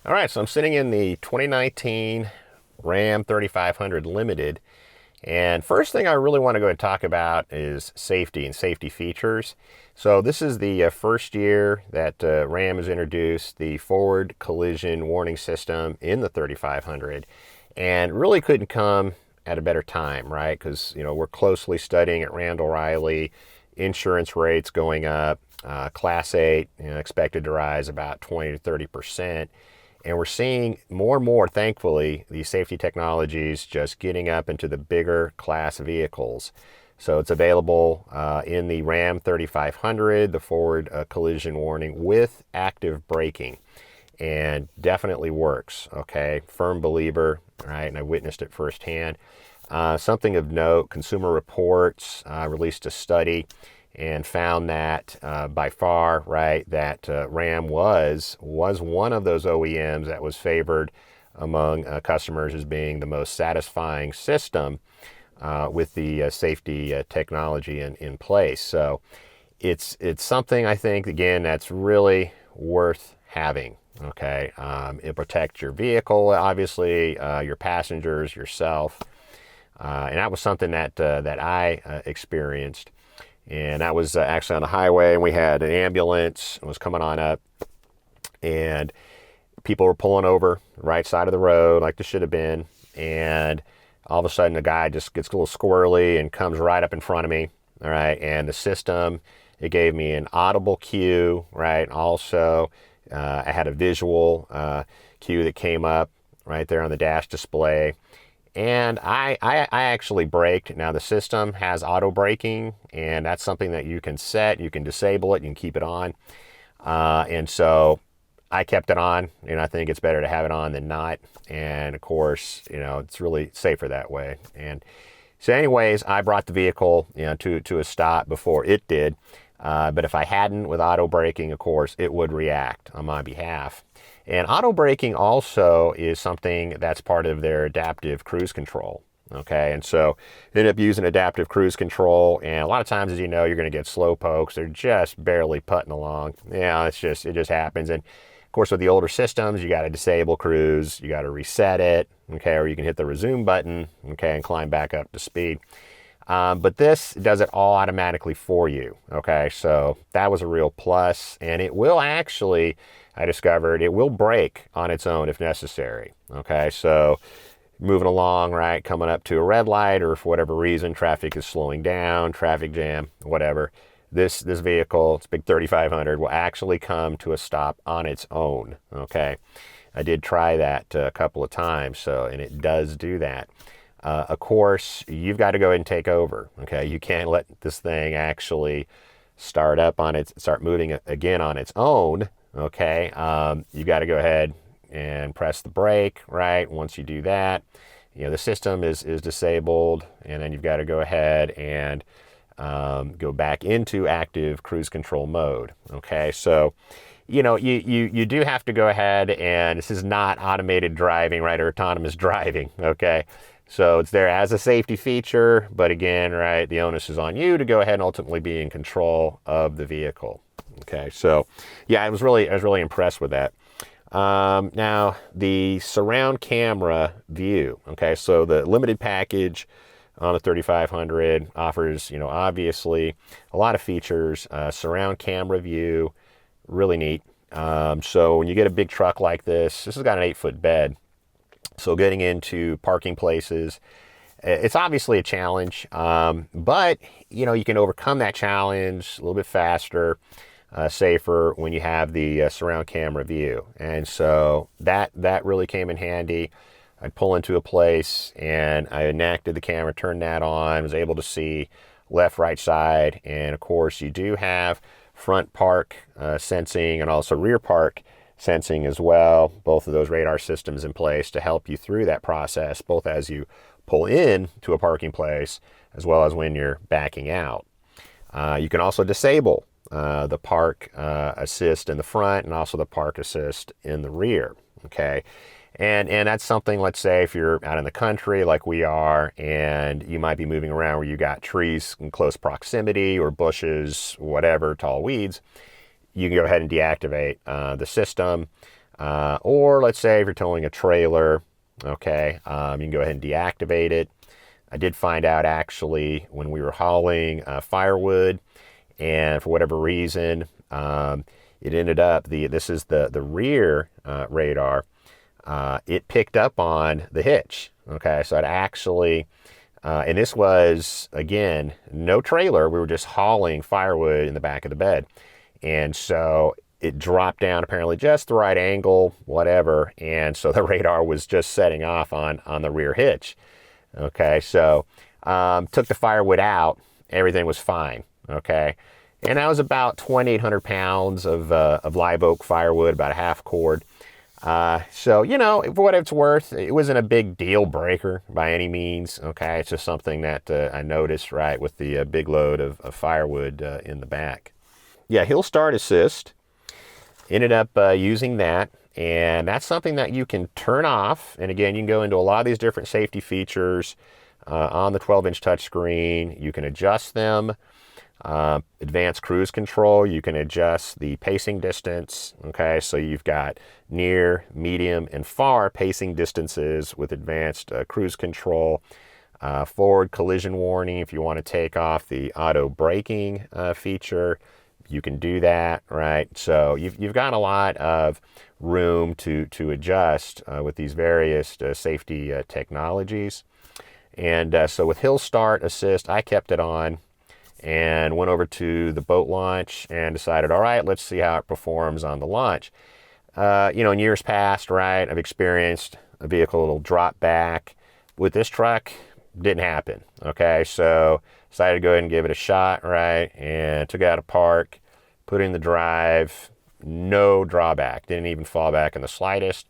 All right, so I'm sitting in the 2019 Ram 3500 Limited, and first thing I really want to go and talk about is safety and safety features. So this is the first year that Ram has introduced the forward collision warning system in the 3500, and really couldn't come at a better time, right? Because we're closely studying at Randall Riley insurance rates going up, Class 8 expected to rise about 20 to 30%. And we're seeing more and more, thankfully, these safety technologies just getting up into the bigger class vehicles. So it's available in the Ram 3500, the forward collision warning with active braking, and definitely works, okay? Firm believer, right? And I witnessed it firsthand. Something of note, Consumer Reports released a study and found that by far, right, that Ram was one of those OEMs that was favored among customers as being the most satisfying system with the safety technology in place. So it's something, I think, again, that's really worth having. Okay, it protects your vehicle, obviously, your passengers, yourself, and that was something that I experienced. And that was actually on the highway, and we had an ambulance. It was coming on up, and people were pulling over the right side of the road like they should have been. And all of a sudden, the guy just gets a little squirrely and comes right up in front of me. All right, and the system, it gave me an audible cue, right? Also, I had a visual cue that came up right there on the dash display. And I actually braked. Now the system has auto braking, and that's something that you can set, you can disable it, you can keep it on. And so I kept it on, and I think it's better to have it on than not. And of course, it's really safer that way. And so anyways, I brought the vehicle, to a stop before it did. But if I hadn't with auto braking, of course, it would react on my behalf. And auto braking also is something that's part of their adaptive cruise control. Okay, and so end up using adaptive cruise control, and a lot of times, as you know, you're going to get slow pokes. They're just barely putting along. It just happens. And of course, with the older systems, you got to disable cruise, you got to reset it, okay, or you can hit the resume button, okay, and climb back up to speed. But this does it all automatically for you, okay? So that was a real plus, and it will actually, I discovered, it will brake on its own if necessary, okay? So moving along, right, coming up to a red light, or for whatever reason, traffic is slowing down, traffic jam, whatever, this vehicle, it's big 3500, will actually come to a stop on its own, okay? I did try that a couple of times, and it does do that. Of course, you've got to go ahead and take over. Okay, you can't let this thing actually start moving again on its own. Okay, you got to go ahead and press the brake. Right, once you do that, the system is disabled, and then you've got to go ahead and go back into active cruise control mode. Okay, so you do have to go ahead, and this is not automated driving, right, or autonomous driving. Okay. So it's there as a safety feature, but again, right, the onus is on you to go ahead and ultimately be in control of the vehicle. Okay, so yeah, I was really impressed with that. Now the surround camera view. Okay, so the limited package on the 3500 offers, obviously a lot of features. Surround camera view, really neat. So when you get a big truck like this has got an 8-foot bed. So getting into parking places, it's obviously a challenge, but you can overcome that challenge a little bit faster, safer when you have the surround camera view. And so that really came in handy. I'd pull into a place and I enacted the camera, turned that on, was able to see left, right side, and of course you do have front park sensing and also rear park sensing as well. Both of those radar systems in place to help you through that process, both as you pull in to a parking place as well as when you're backing out. You can also disable the park assist in the front and also the park assist in the rear. Okay, and that's something, let's say if you're out in the country like we are, and you might be moving around where you got trees in close proximity or bushes, whatever, tall weeds, you can go ahead and deactivate the system. Or let's say if you're towing a trailer, okay, you can go ahead and deactivate it. I did find out actually when we were hauling firewood, and for whatever reason, it ended up, this is the rear radar, it picked up on the hitch. Okay, so it actually, and this was, again, no trailer. We were just hauling firewood in the back of the bed. And so it dropped down apparently just the right angle, whatever. And so the radar was just setting off on the rear hitch. Okay, so took the firewood out. Everything was fine. Okay. And that was about 2,800 pounds of live oak firewood, about a half cord. So, you know, for what it's worth, it wasn't a big deal breaker by any means. Okay, it's just something that I noticed, right, with the big load of firewood in the back. Yeah, hill start assist. Ended up using that, and that's something that you can turn off. And again, you can go into a lot of these different safety features on the 12-inch touchscreen. You can adjust them. Advanced cruise control, you can adjust the pacing distance. Okay, so you've got near, medium, and far pacing distances with advanced cruise control. Forward collision warning, if you want to take off the auto braking feature, you can do that, right? So you've got a lot of room to adjust with these various safety technologies. And so with hill start assist, I kept it on and went over to the boat launch and decided, all right, let's see how it performs on the launch. You know, in years past, right, I've experienced a vehicle that'll drop back. With this truck, didn't happen. Okay, so decided to go ahead and give it a shot, right, and took it out of park, put it in the drive, no drawback, didn't even fall back in the slightest,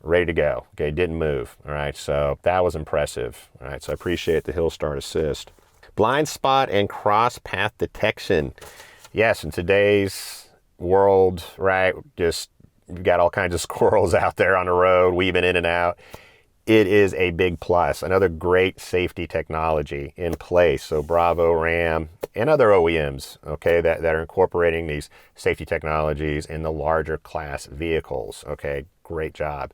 ready to go. Okay, didn't move. All right, so that was impressive. All right, so I appreciate the hill start assist. Blind spot and cross path detection. Yes, in today's world, right, just you've got all kinds of squirrels out there on the road, weaving in and out. It is a big plus. Another great safety technology in place. So Bravo, Ram, and other OEMs, okay, that are incorporating these safety technologies in the larger class vehicles. Okay, great job.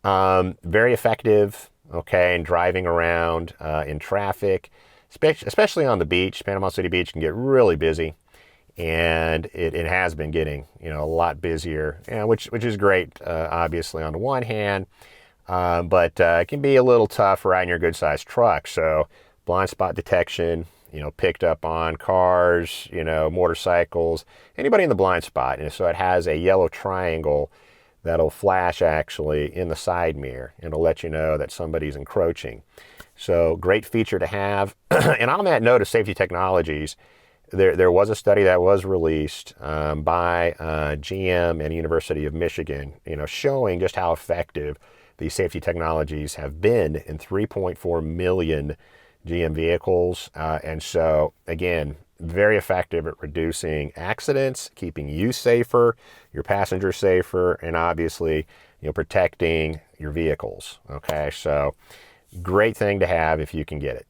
Very effective, okay, in driving around in traffic, especially on the beach. Panama City Beach can get really busy, and it has been getting, you know, a lot busier, you know, which is great, obviously on the one hand, but it can be a little tough riding your good sized truck. So blind spot detection, you know, picked up on cars, you know, motorcycles, anybody in the blind spot. And so it has a yellow triangle that'll flash actually in the side mirror. It'll let you know that somebody's encroaching. So great feature to have. And on that note of safety technologies, there was a study that was released by GM and University of Michigan, you know, showing just how effective these safety technologies have been in 3.4 million GM vehicles. And so, again, very effective at reducing accidents, keeping you safer, your passengers safer, and obviously, you know, protecting your vehicles. Okay, so great thing to have if you can get it.